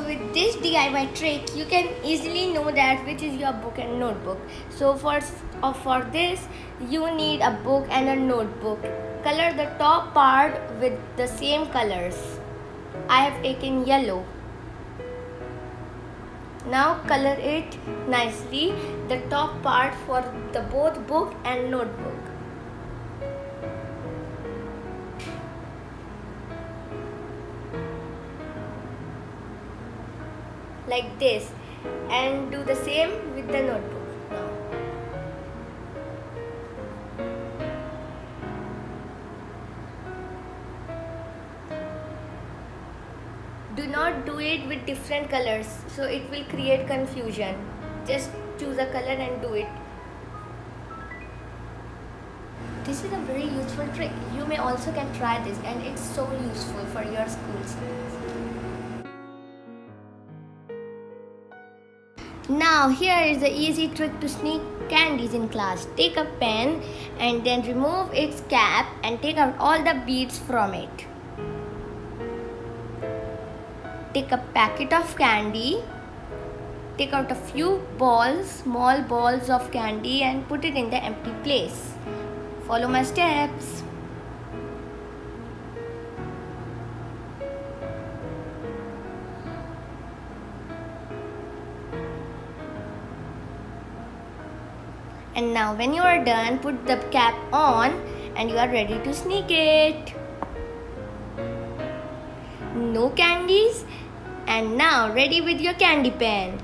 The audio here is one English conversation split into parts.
with this DIY trick, you can easily know that which is your book and notebook. So for this, you need a book and a notebook. Color the top part with the same colors. I have taken yellow. Now color it nicely, the top part for the both book and notebook. Like this, and do the same with the notebook now. Do not do it with different colors, so it will create confusion. Just choose a color and do it. This is a very useful trick. You may also can try this, and it's so useful for your schools. Now here is the easy trick to sneak candies in class. Take a pen and then remove its cap and take out all the beads from it. Take a packet of candy. Take out a few balls, small balls of candy, and put it in the empty place. Follow my steps. And now when you are done, put the cap on and you are ready to sneak it. No candies, and now ready with your candy pen.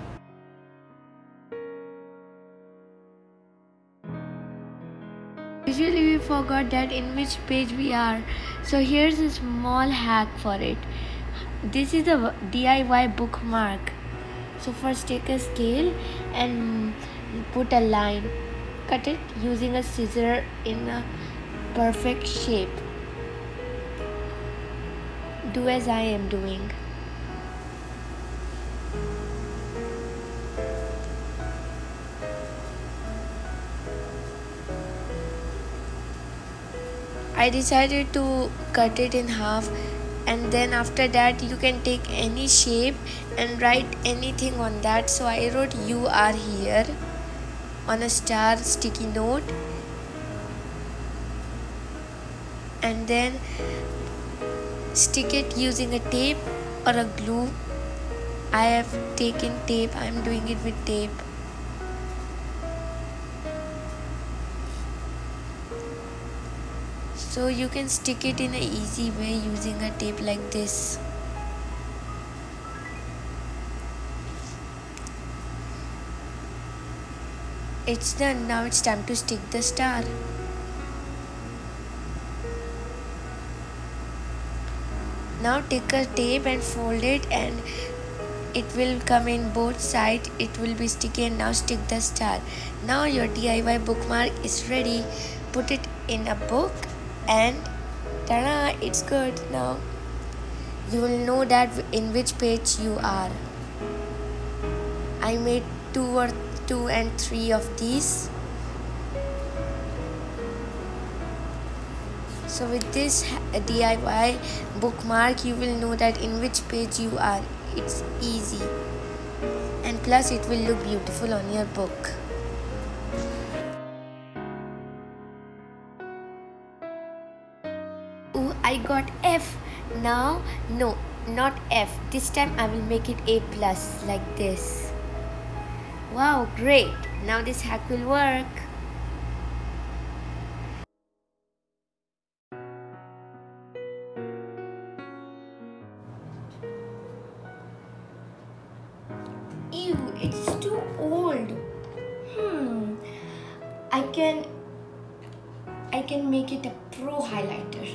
Usually we forgot that in which page we are. So here's a small hack for it. This is a DIY bookmark. So first take a scale and put a line. Cut it using a scissor in a perfect shape. Do as I am doing. I decided to cut it in half, and then after that you can take any shape and write anything on that. So I wrote "You are here" on a star sticky note, and then stick it using a tape or a glue. I have taken tape. I am doing it with tape. So you can stick it in an easy way using a tape like this. It's done. Now it's time to stick the star. Now take a tape and fold it, and it will come in both sides. It will be sticky, and now stick the star. Now your DIY bookmark is ready. Put it in a book, and ta-da, it's good. Now you will know that in which page you are. I made 2 and 3 of these. So with this DIY bookmark, you will know that in which page you are. It's easy, and plus it will look beautiful on your book. Oh, I got F. Now, no, not F. This time I will make it A+, like this. Wow, great. Now this hack will work. Ew, it's too old. I can make it a pro highlighter.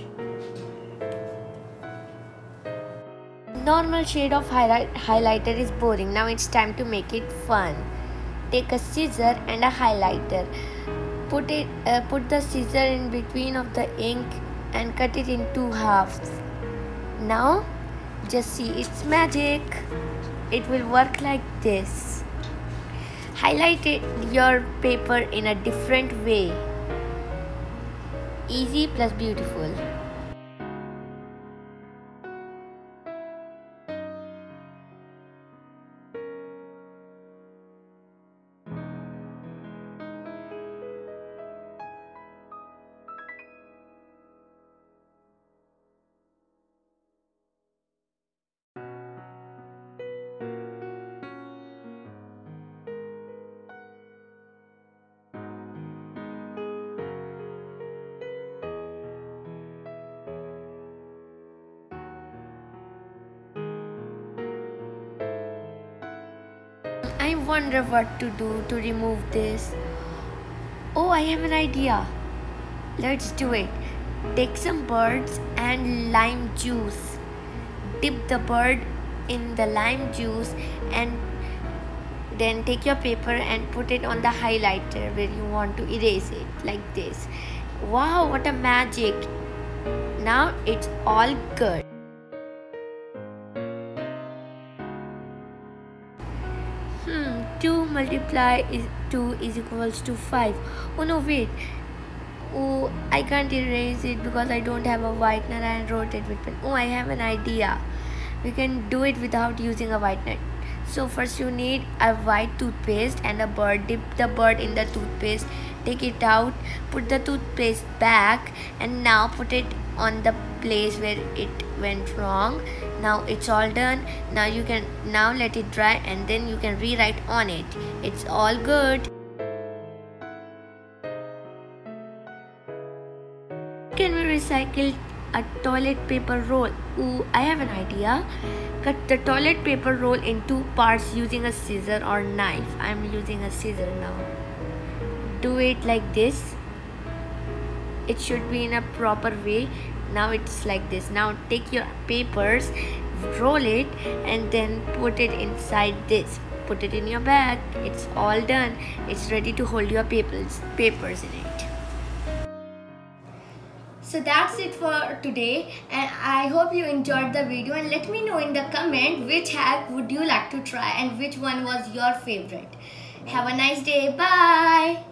Normal shade of highlighter is boring. Now it's time to make it fun. Take a scissor and a highlighter. Put the scissor in between of the ink and cut it in 2 halves. Now just see, it's magic. It will work like this. Highlight your paper in a different way. Easy plus beautiful. I wonder what to do to remove this. Oh, I have an idea. Let's do it. Take some birds and lime juice. Dip the bird in the lime juice and then take your paper and put it on the highlighter where you want to erase it, like this. Wow, what a magic. Now it's all good. 2 multiply 2 is equals to 5. Oh no, wait. Oh, I can't erase it because I don't have a whitener and wrote it with pen. Oh, I have an idea. We can do it without using a whitener. So first you need a white toothpaste and a bird. Dip the bird in the toothpaste, take it out, put the toothpaste back, and now put it on the place where it went wrong. Now it's all done. Now you can let it dry and then you can rewrite on it. It's all good. Can we recycle a toilet paper roll? Ooh, I have an idea. Cut the toilet paper roll in 2 parts using a scissor or knife. I'm using a scissor now. Do it like this. It should be in a proper way. Now it's like this. Now take your papers, roll it, and then put it inside this. Put it in your bag. It's all done. It's ready to hold your papers in it. So that's it for today, and I hope you enjoyed the video, and let me know in the comment which hack would you like to try and which one was your favorite. Have a nice day. Bye.